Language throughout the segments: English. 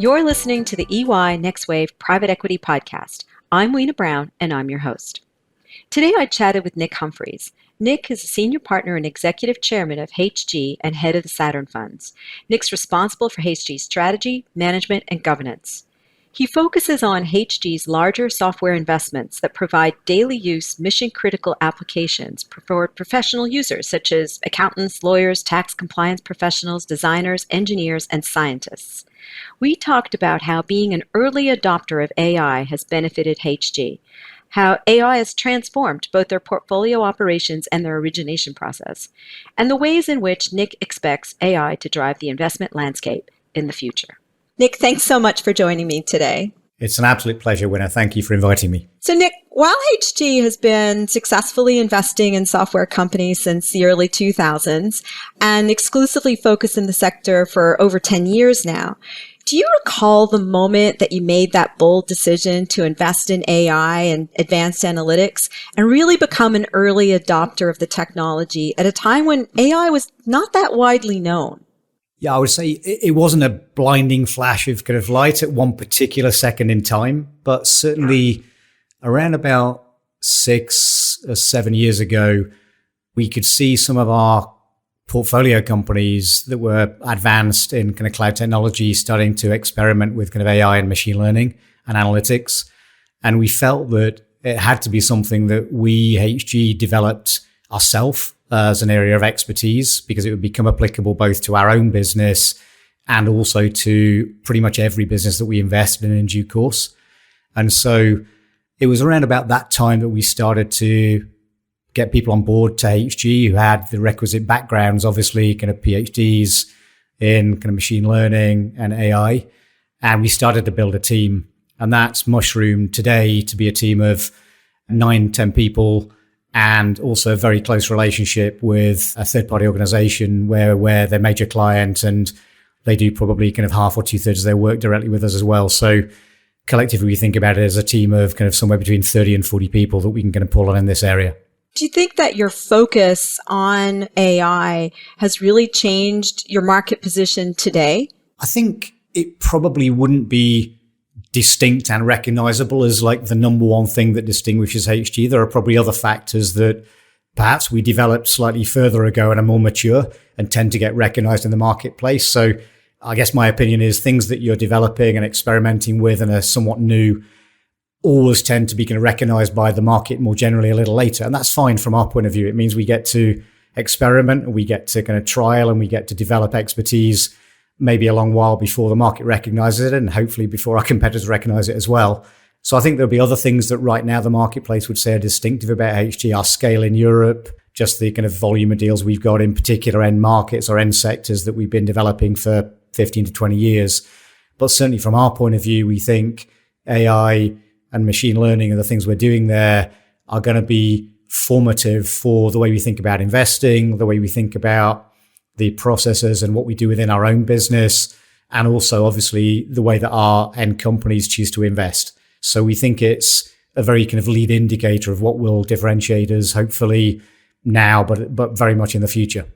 You're listening to the EY NextWave Private Equity Podcast. I'm Winna Brown, and I'm your host. Today I chatted with Nic Humphreys. Nic is a senior partner and executive chairman of HG and head of the Saturn Funds. Nic's responsible for HG's strategy, management, and governance. He focuses on HG's larger software investments that provide daily use, mission-critical applications for professional users such as accountants, lawyers, tax compliance professionals, designers, engineers, and scientists. We talked about how being an early adopter of AI has benefited HG, how AI has transformed both their portfolio operations and their origination process, and the ways in which Nic expects AI to drive the investment landscape in the future. Nic, thanks so much for joining me today. It's an absolute pleasure, Winna. Thank you for inviting me. So, Nic, while HG has been successfully investing in software companies since the early 2000s and exclusively focused in the sector for over 10 years now, do you recall the moment that you made that bold decision to invest in AI and advanced analytics and really become an early adopter of the technology at a time when AI was not that widely known? Yeah, I would say it wasn't a blinding flash of kind of light at one particular second in time, but certainly around about 6 or 7 years ago, we could see some of our portfolio companies that were advanced in kind of cloud technology starting to experiment with kind of AI and machine learning and analytics. And we felt that it had to be something that we, HG, developed ourselves as an area of expertise, because it would become applicable both to our own business and also to pretty much every business that we invested in due course. And so it was around about that time that we started to get people on board to HG who had the requisite backgrounds, obviously kind of PhDs in kind of machine learning and AI. And we started to build a team, and that's mushroomed today to be a team of 9-10 people, and also a very close relationship with a third-party organization where we're their major client, and they do probably kind of half or 2/3 of their work directly with us as well. So collectively, we think about it as a team of kind of somewhere between 30 and 40 people that we can kind of pull on in this area. Do you think that your focus on AI has really changed your market position today? I think it probably wouldn't be distinct and recognizable as like the number one thing that distinguishes HG. There are probably other factors that perhaps we developed slightly further ago and are more mature and tend to get recognized in the marketplace. So I guess my opinion is things that you're developing and experimenting with and are somewhat new always tend to be kind of recognized by the market more generally a little later. And that's fine from our point of view. It means we get to experiment and we get to kind of trial and we get to develop expertise maybe a long while before the market recognizes it, and hopefully before our competitors recognize it as well. So I think there'll be other things that right now the marketplace would say are distinctive about HG, our scale in Europe, just the kind of volume of deals we've got in particular end markets or end sectors that we've been developing for 15 to 20 years. But certainly from our point of view, we think AI and machine learning and the things we're doing there are going to be formative for the way we think about investing, the way we think about the processes and what we do within our own business, and also obviously the way that our end companies choose to invest. So we think it's a very kind of lead indicator of what will differentiate us, hopefully now, but very much in the future.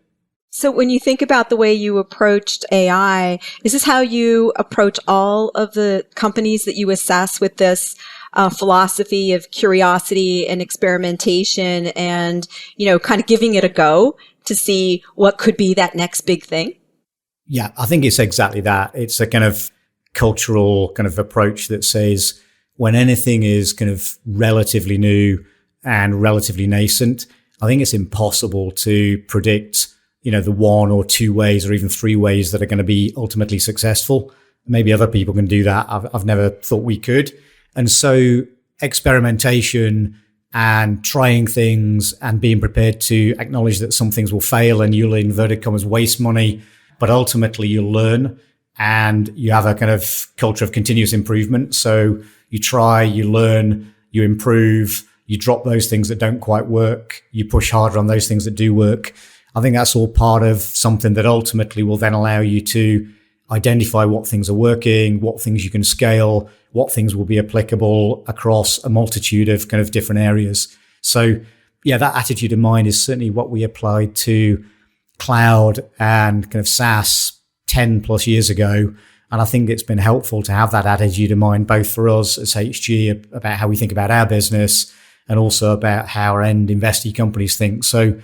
So when you think about the way you approached AI, is this how you approach all of the companies that you assess with this philosophy of curiosity and experimentation and, kind of giving it a go to see what could be that next big thing? Yeah, I think it's exactly that. It's a kind of cultural kind of approach that says when anything is kind of relatively new and relatively nascent, I think it's impossible to predict, the 1 or 2 ways or even 3 ways that are going to be ultimately successful. Maybe other people can do that. I've never thought we could. And so experimentation and trying things and being prepared to acknowledge that some things will fail and you'll, in inverted commas, waste money, but ultimately you'll learn and you have a kind of culture of continuous improvement. So you try, you learn, you improve, you drop those things that don't quite work, you push harder on those things that do work. I think that's all part of something that ultimately will then allow you to identify what things are working, what things you can scale, what things will be applicable across a multitude of kind of different areas. So yeah, that attitude in mind is certainly what we applied to cloud and kind of SaaS 10 plus years ago. And I think it's been helpful to have that attitude in mind, both for us as HG about how we think about our business and also about how our end investee companies think. So,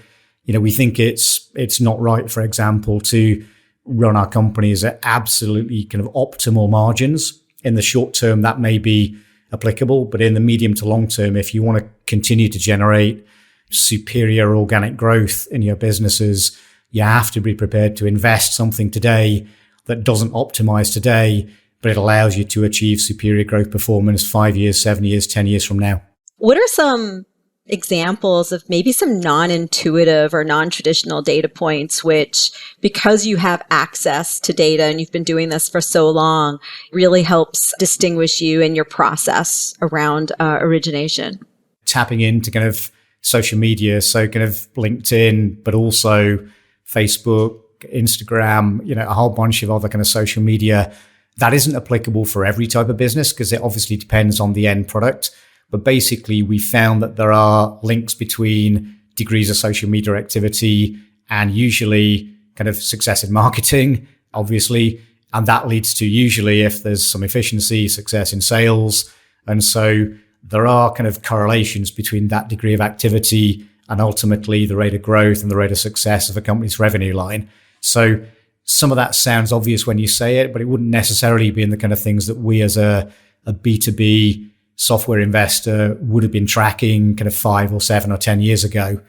we think it's not right, for example, to run our companies at absolutely kind of optimal margins. In the short term, that may be applicable, but in the medium to long term, if you want to continue to generate superior organic growth in your businesses, you have to be prepared to invest something today that doesn't optimize today, but it allows you to achieve superior growth performance 5 years, 7 years, 10 years from now. What are some examples of maybe some non-intuitive or non-traditional data points, which, because you have access to data and you've been doing this for so long, really helps distinguish you in your process around origination? Tapping into kind of social media, so kind of LinkedIn, but also Facebook, Instagram, a whole bunch of other kind of social media. That isn't applicable for every type of business because it obviously depends on the end product. But basically, we found that there are links between degrees of social media activity and usually kind of success in marketing, obviously. And that leads to usually, if there's some efficiency, success in sales. And so there are kind of correlations between that degree of activity and ultimately the rate of growth and the rate of success of a company's revenue line. So some of that sounds obvious when you say it, but it wouldn't necessarily be in the kind of things that we as a B2B software investor would have been tracking kind of 5 or 7 or 10 years ago.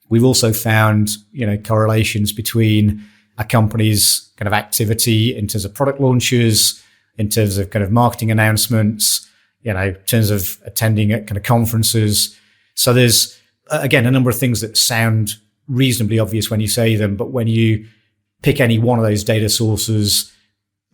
We've also found, correlations between a company's kind of activity in terms of product launches, in terms of kind of marketing announcements, in terms of attending at kind of conferences. So there's, again, a number of things that sound reasonably obvious when you say them, but when you pick any one of those data sources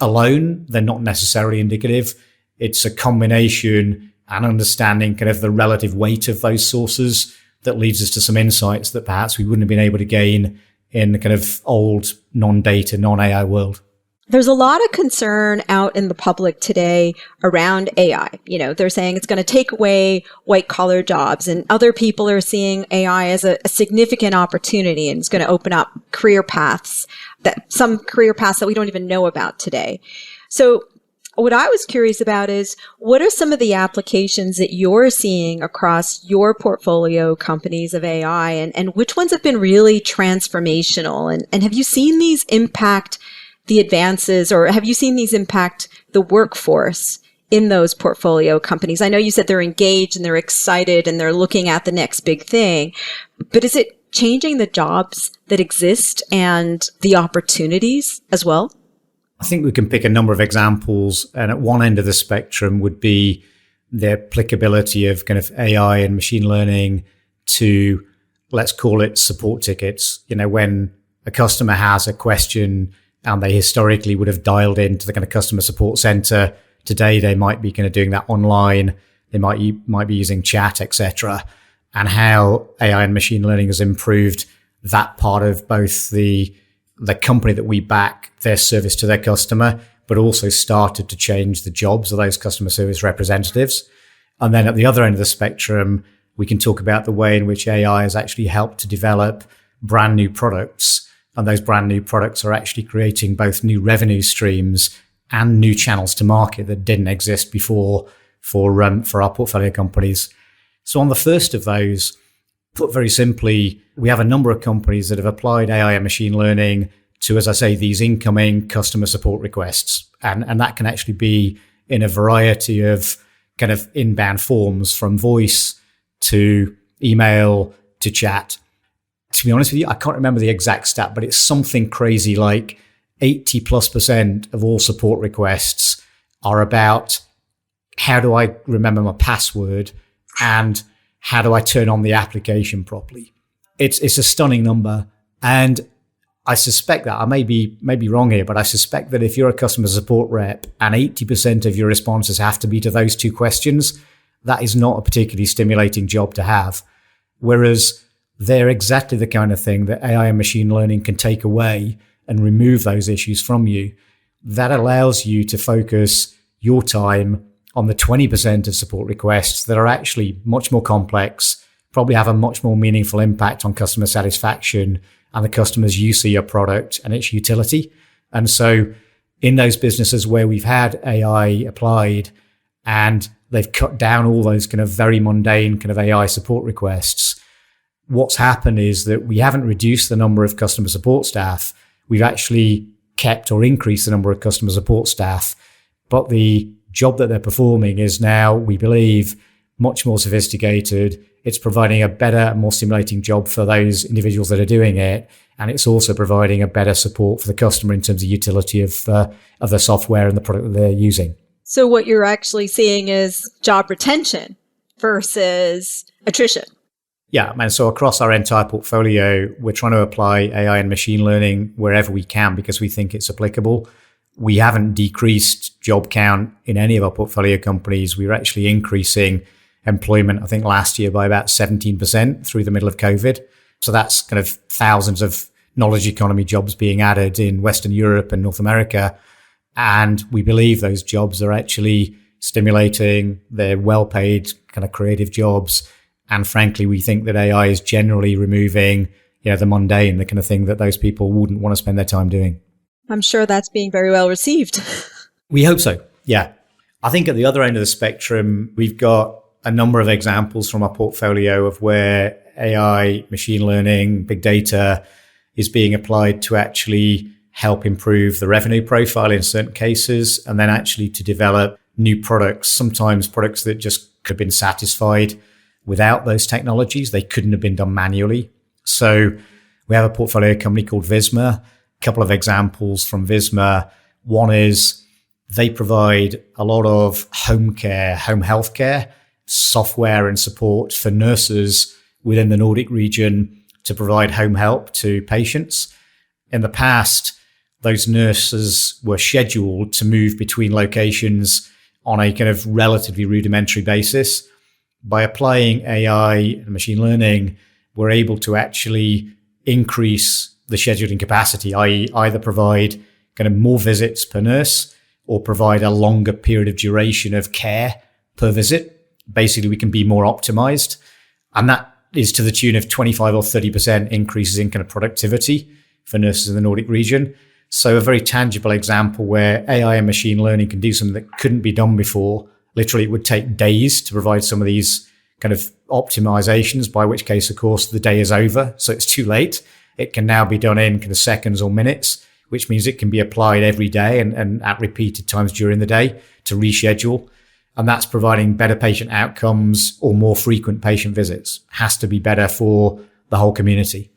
alone, they're not necessarily indicative. It's a combination and understanding kind of the relative weight of those sources that leads us to some insights that perhaps we wouldn't have been able to gain in the kind of old non-data, non-AI world. There's a lot of concern out in the public today around AI. They're saying it's going to take away white collar jobs, and other people are seeing AI as a significant opportunity, and it's going to open up some career paths that we don't even know about today. So what I was curious about is, what are some of the applications that you're seeing across your portfolio companies of AI, and which ones have been really transformational? And have you seen these impact the advances, or have you seen these impact the workforce in those portfolio companies? I know you said they're engaged and they're excited and they're looking at the next big thing, but is it changing the jobs that exist and the opportunities as well? I think we can pick a number of examples, and at one end of the spectrum would be the applicability of kind of AI and machine learning to, let's call it, support tickets. When a customer has a question and they historically would have dialed into the kind of customer support center, today they might be kind of doing that online. They might be using chat, etc. And how AI and machine learning has improved that part of both the company that we back, their service to their customer, but also started to change the jobs of those customer service representatives. And then at the other end of the spectrum, we can talk about the way in which AI has actually helped to develop brand new products. And those brand new products are actually creating both new revenue streams and new channels to market that didn't exist before for our portfolio companies. So on the first of those, put very simply, we have a number of companies that have applied AI and machine learning to, as I say, these incoming customer support requests. And that can actually be in a variety of kind of inbound forms, from voice to email to chat. To be honest with you, I can't remember the exact stat, but it's something crazy like 80+% of all support requests are about, how do I remember my password and how do I turn on the application properly? It's a stunning number. And I suspect that, I may be wrong here, but I suspect that if you're a customer support rep and 80% of your responses have to be to those two questions, that is not a particularly stimulating job to have. Whereas they're exactly the kind of thing that AI and machine learning can take away and remove those issues from you. That allows you to focus your time on the 20% of support requests that are actually much more complex, probably have a much more meaningful impact on customer satisfaction and the customer's use of your product and its utility. And so In those businesses where we've had AI applied and they've cut down all those kind of very mundane kind of AI support requests, what's happened is that we haven't reduced the number of customer support staff. We've actually kept or increased the number of customer support staff. But the job that they're performing is now, we believe, much more sophisticated. It's providing a better, more stimulating job for those individuals that are doing it. And it's also providing a better support for the customer in terms of utility of the software and the product that they're using. So what you're actually seeing is job retention versus attrition. Yeah, and so across our entire portfolio, we're trying to apply AI and machine learning wherever we can because we think it's applicable. We haven't decreased job count in any of our portfolio companies. We're actually increasing employment, I think last year by about 17% through the middle of COVID. So that's kind of thousands of knowledge economy jobs being added in Western Europe and North America. And we believe those jobs are actually stimulating. They're well-paid kind of creative jobs. And frankly, we think that AI is generally removing, the mundane, the kind of thing that those people wouldn't want to spend their time doing. I'm sure that's being very well received. We hope so. Yeah. I think at the other end of the spectrum, we've got a number of examples from our portfolio of where AI, machine learning, big data is being applied to actually help improve the revenue profile in certain cases, and then actually to develop new products, sometimes products that just could have been satisfied without those technologies. They couldn't have been done manually. So we have a portfolio company called Visma. A couple of examples from Visma. One is they provide a lot of home care, home healthcare software and support for nurses within the Nordic region to provide home help to patients. In the past, those nurses were scheduled to move between locations on a kind of relatively rudimentary basis. By applying AI and machine learning, we're able to actually increase the scheduling capacity, i.e. either provide kind of more visits per nurse or provide a longer period of duration of care per visit. Basically, we can be more optimized. And that is to the tune of 25 or 30% increases in kind of productivity for nurses in the Nordic region. So a very tangible example where AI and machine learning can do something that couldn't be done before. Literally, it would take days to provide some of these kind of optimizations, by which case, of course, the day is over. So it's too late. It can now be done in kind of seconds or minutes, which means it can be applied every day and at repeated times during the day to reschedule. And that's providing better patient outcomes or more frequent patient visits. Has to be better for the whole community.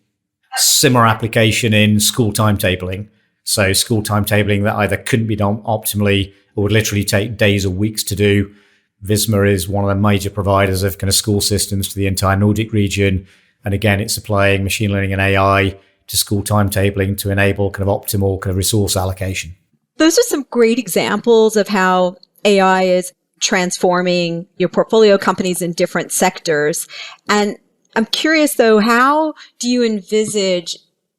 Similar application in school timetabling. So school timetabling that either couldn't be done optimally or would literally take days or weeks to do. Visma is one of the major providers of kind of school systems to the entire Nordic region. And again, it's applying machine learning and AI to school timetabling to enable kind of optimal kind of resource allocation. Those are some great examples of how AI is transforming your portfolio companies in different sectors. And I'm curious, though, how do you envisage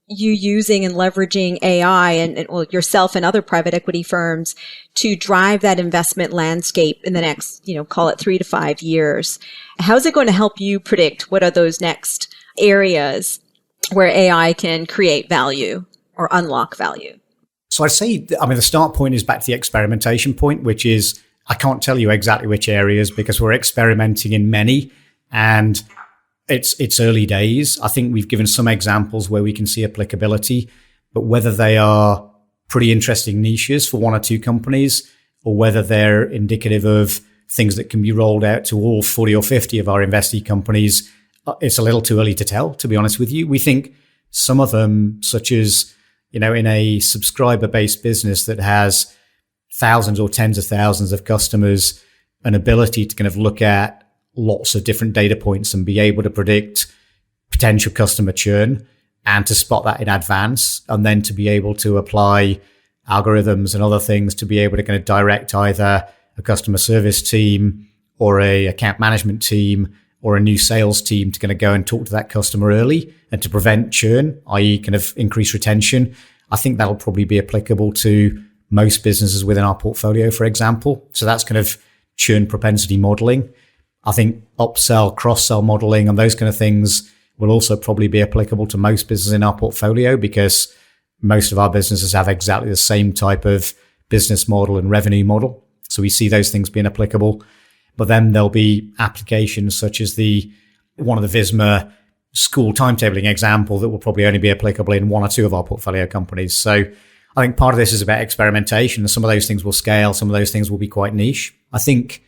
you using and leveraging AI and yourself and other private equity firms to drive that investment landscape in the next, call it 3 to 5 years? How is it going to help you predict what are those next areas where AI can create value or unlock value? So I'd say, the start point is back to the experimentation point, which is I can't tell you exactly which areas because we're experimenting in many and it's early days. I think we've given some examples where we can see applicability, but whether they are pretty interesting niches for one or two companies or whether they're indicative of things that can be rolled out to all 40 or 50 of our investee companies, it's a little too early to tell, to be honest with you. We think some of them, such as, in a subscriber-based business that has thousands or tens of thousands of customers, an ability to kind of look at lots of different data points and be able to predict potential customer churn and to spot that in advance, and then to be able to apply algorithms and other things to be able to kind of direct either a customer service team or a account management team or a new sales team to kind of go and talk to that customer early and to prevent churn, i.e. kind of increase retention. I think that'll probably be applicable to most businesses within our portfolio, for example. So that's kind of churn propensity modeling. I think upsell, cross-sell modeling and those kind of things will also probably be applicable to most businesses in our portfolio because most of our businesses have exactly the same type of business model and revenue model. So we see those things being applicable. But then there'll be applications such as one of the Visma school timetabling example that will probably only be applicable in one or two of our portfolio companies. So I think part of this is about experimentation. Some of those things will scale. Some of those things will be quite niche. I think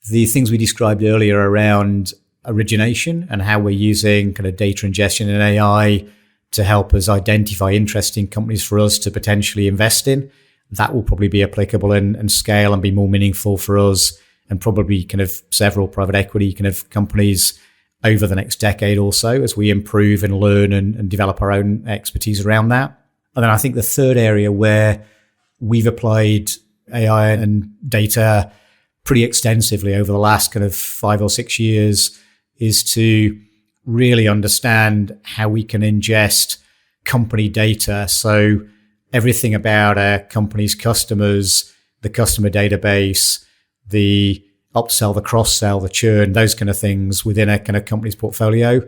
the things we described earlier around origination and how we're using kind of data ingestion and AI to help us identify interesting companies for us to potentially invest in, that will probably be applicable and scale and be more meaningful for us and probably kind of several private equity kind of companies over the next decade or so as we improve and learn and develop our own expertise around that. And then I think the third area where we've applied AI and data pretty extensively over the last kind of 5 or 6 years is to really understand how we can ingest company data. So everything about a company's customers, the customer database, the upsell, the cross-sell, the churn, those kind of things within a kind of company's portfolio,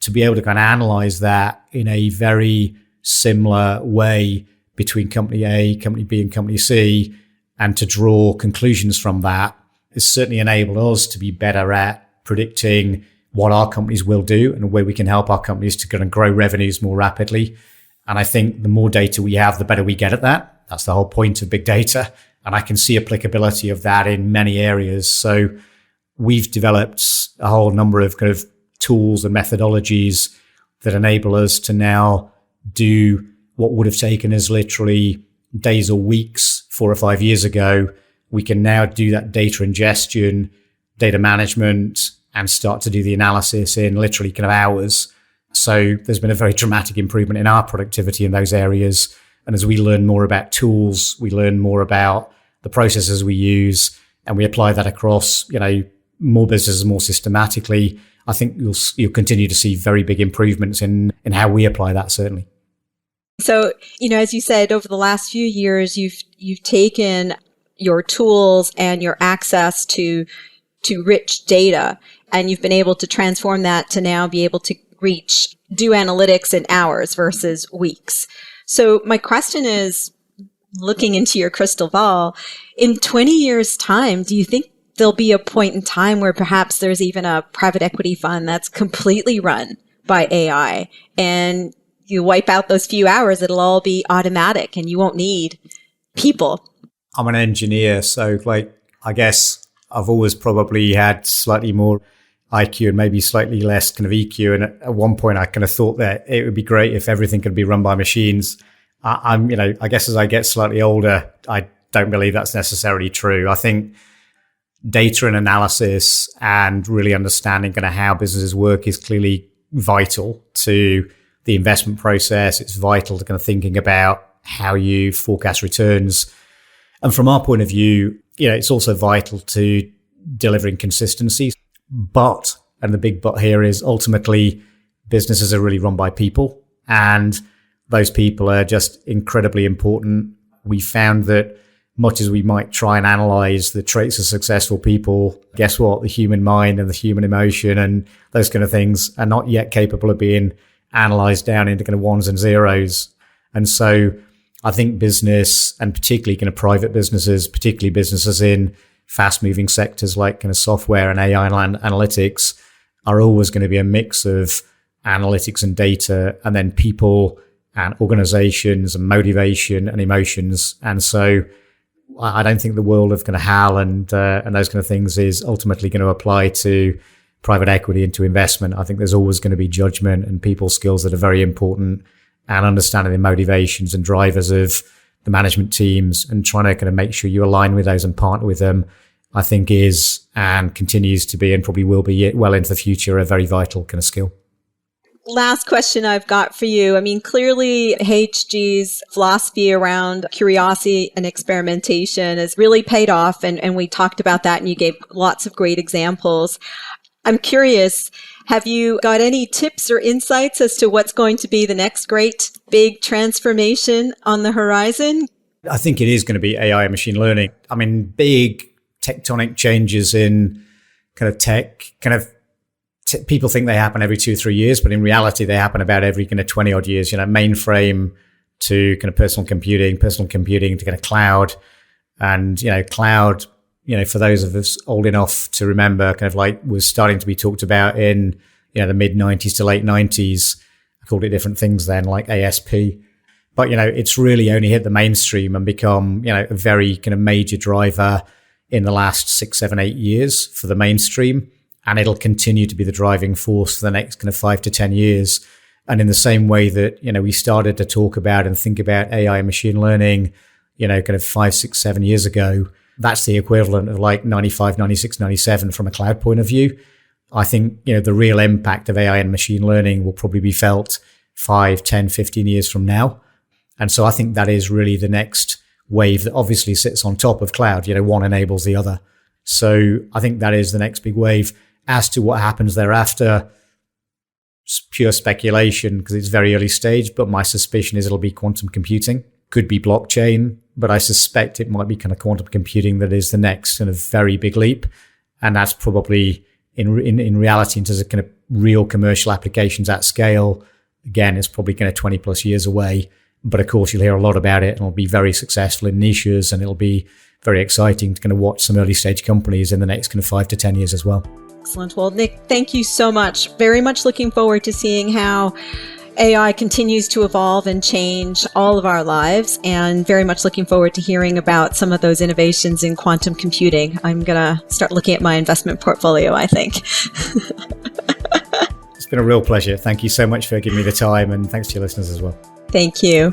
to be able to kind of analyze that in a very similar way between company A, company B, and company C, and to draw conclusions from that has certainly enabled us to be better at predicting what our companies will do and where we can help our companies to kind of grow revenues more rapidly. And I think the more data we have, the better we get at that. That's the whole point of big data. And I can see applicability of that in many areas. So we've developed a whole number of kind of tools and methodologies that enable us to now do what would have taken us literally days or weeks 4 or 5 years ago. We can now do that data ingestion, data management, and start to do the analysis in literally kind of hours. So there's been a very dramatic improvement in our productivity in those areas. And as we learn more about tools, we learn more about the processes we use, and we apply that across, more businesses more systematically. I think you'll continue to see very big improvements in how we apply that, certainly. So, as you said, over the last few years, you've taken your tools and your access to rich data, and you've been able to transform that to now be able to do analytics in hours versus weeks. So my question is, looking into your crystal ball, in 20 years' time, do you think there'll be a point in time where perhaps there's even a private equity fund that's completely run by AI, and you wipe out those few hours, it'll all be automatic and you won't need people? I'm an engineer, so I guess I've always probably had slightly more IQ and maybe slightly less kind of EQ. And at one point I kind of thought that it would be great if everything could be run by machines. I guess as I get slightly older, I don't believe that's necessarily true. I think data and analysis and really understanding kind of how businesses work is clearly vital to the investment process. It's vital to kind of thinking about how you forecast returns. And from our point of view, it's also vital to delivering consistency. But, and the big but here is ultimately businesses are really run by people, and those people are just incredibly important. We found that much as we might try and analyze the traits of successful people, guess what? The human mind and the human emotion and those kind of things are not yet capable of being analyzed down into kind of ones and zeros. And so I think business, and particularly kind of private businesses, particularly businesses in fast moving sectors like kind of software and AI and analytics, are always going to be a mix of analytics and data, and then people and organizations and motivation and emotions. And so I don't think the world of kind of HAL and those kind of things is ultimately going to apply to private equity into investment. I think there's always going to be judgment and people skills that are very important, and understanding the motivations and drivers of the management teams and trying to kind of make sure you align with those and partner with them, I think is and continues to be and probably will be well into the future a very vital kind of skill. Last question I've got for you. I mean, clearly HG's philosophy around curiosity and experimentation has really paid off. And we talked about that and you gave lots of great examples. I'm curious, have you got any tips or insights as to what's going to be the next great big transformation on the horizon? I think it is going to be AI and machine learning. I mean, big tectonic changes in kind of tech, people think they happen every 2 or 3 years, but in reality, they happen about every kind of 20 odd years, mainframe to kind of personal computing to kind of cloud. And, cloud, for those of us old enough to remember, kind of like was starting to be talked about in, the mid 90s to late 90s. I called it different things then, like ASP. But, it's really only hit the mainstream and become, a very kind of major driver in the last 6, 7, 8 years for the mainstream. And it'll continue to be the driving force for the next kind of 5 to 10 years. And in the same way that, we started to talk about and think about AI and machine learning, kind of 5, 6, 7 years ago, that's the equivalent of like 95, 96, 97 from a cloud point of view. I think, the real impact of AI and machine learning will probably be felt 5, 10, 15 years from now. And so I think that is really the next wave that obviously sits on top of cloud. One enables the other. So I think that is the next big wave. As to what happens thereafter, it's pure speculation because it's very early stage, but my suspicion is it'll be quantum computing. Could be blockchain, but I suspect it might be kind of quantum computing that is the next kind of very big leap. And that's probably in reality, in terms of kind of real commercial applications at scale, again, it's probably kind of 20 plus years away. But of course, you'll hear a lot about it and it'll be very successful in niches, and it'll be very exciting to kind of watch some early stage companies in the next kind of 5 to 10 years as well. Excellent. Well, Nic, thank you so much. Very much looking forward to seeing how AI continues to evolve and change all of our lives, and very much looking forward to hearing about some of those innovations in quantum computing. I'm going to start looking at my investment portfolio, I think. It's been a real pleasure. Thank you so much for giving me the time, and thanks to your listeners as well. Thank you.